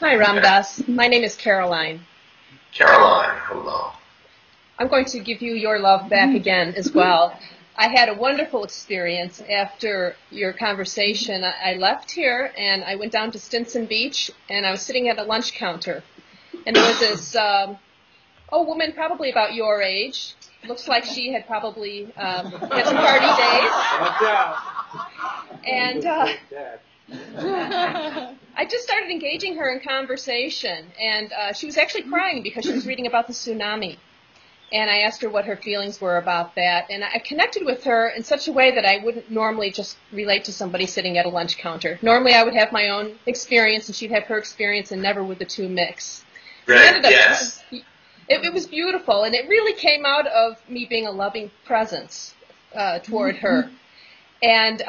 Hi, Ramdas. My name is Caroline. Caroline, hello. I'm going to give you your love back again as well. I had a wonderful experience after your conversation. I left here and I went down to Stinson Beach and I was sitting at a lunch counter. And there was this woman probably about your age. Looks like she had probably had some party days. Watch out. And I just started engaging her in conversation. And she was actually crying because she was reading about the tsunami. And I asked her what her feelings were about that. And I connected with her in such a way that I wouldn't normally just relate to somebody sitting at a lunch counter. Normally I would have my own experience and she'd have her experience and never would the two mix. Right, yes. It was beautiful, and it really came out of me being a loving presence toward her. And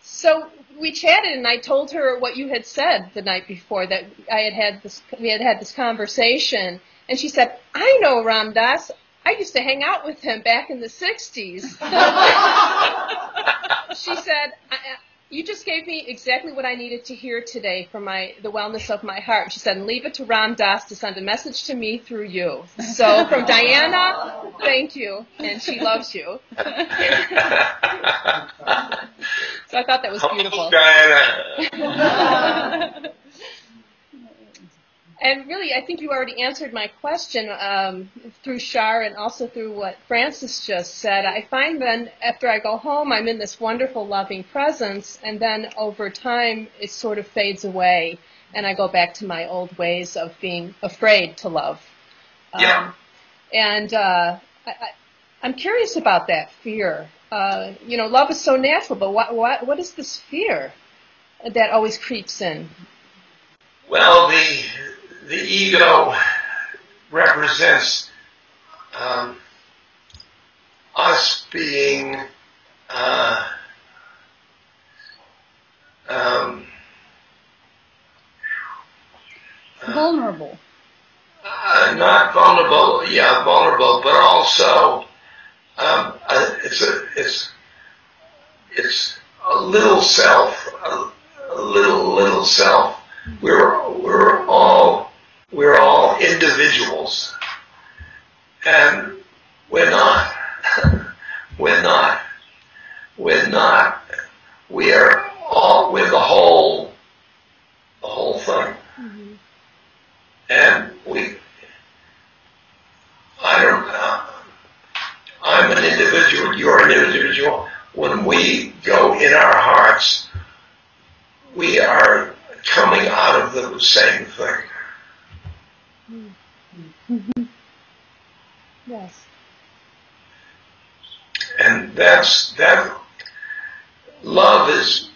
so we chatted, and I told her what you had said the night before, that we had had this conversation. And she said, I know Ramdas. I used to hang out with him back in the 60s. She said, you just gave me exactly what I needed to hear today for the wellness of my heart. She said, and leave it to Ramdas to send a message to me through you. So from Diana, thank you, and she loves you. So I thought that was beautiful. Diana. And really, I think you already answered my question through Shar and also through what Francis just said. I find then after I go home, I'm in this wonderful, loving presence, and then over time, it sort of fades away, and I go back to my old ways of being afraid to love. Yeah. I'm curious about that fear. Love is so natural, but what is this fear that always creeps in? Well, the ego represents us being vulnerable. Not vulnerable, yeah, vulnerable, but also it's a little self, a little self. We're all individuals, and we're not. We're not. We're the whole thing. Mm-hmm. And I'm an individual, you're an individual. When we go in our hearts, we are coming out of the same thing. Mm-hmm. Yes. And that love is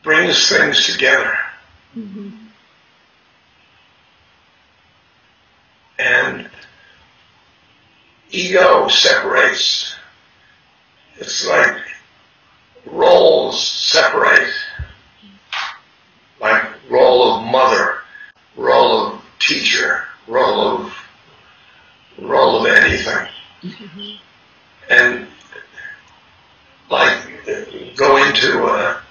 brings things together. Mm-hmm. And ego separates. It's like roles separate. Like role of mother, role of teacher, role of anything. Mm-hmm. And like go into a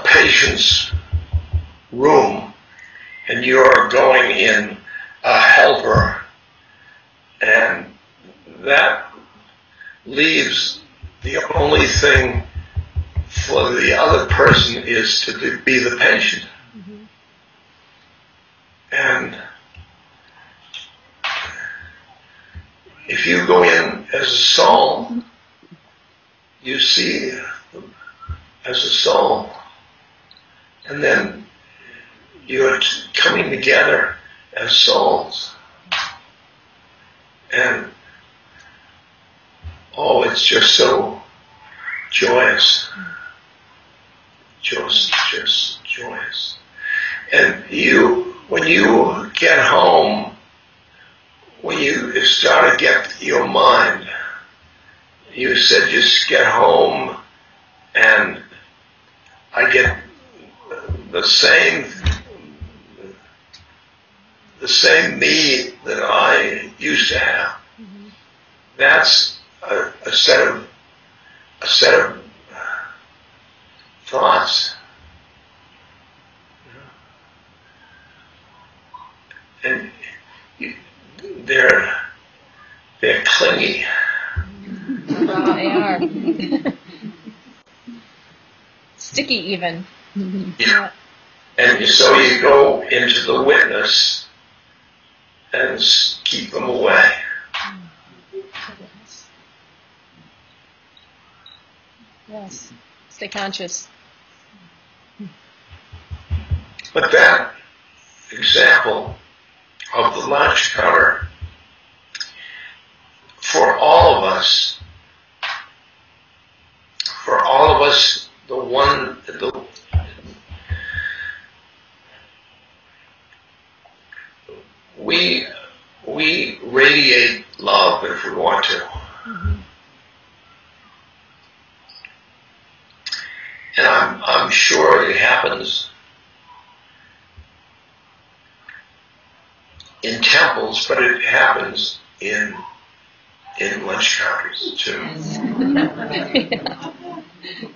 patient's room, and you're going in a helper, and that leaves the only thing for the other person is to be the patient. Mm-hmm. And if you go in as a soul, you see as a soul, and then you're coming together as souls. And it's just so joyous. Just joyous. And when you get home, when you start to get your mind, you said just get home, and I get the same the same me that I used to have. Mm-hmm. That's a set of thoughts, and they're clingy. They are. Sticky even. Yeah. And so you go into the witness and keep them away. Yes. Stay conscious. But that example of the lunch counter, for all of us, we radiate love if we want to. Mm-hmm. And I'm sure it happens in temples, but it happens in lunch counters too. Yeah.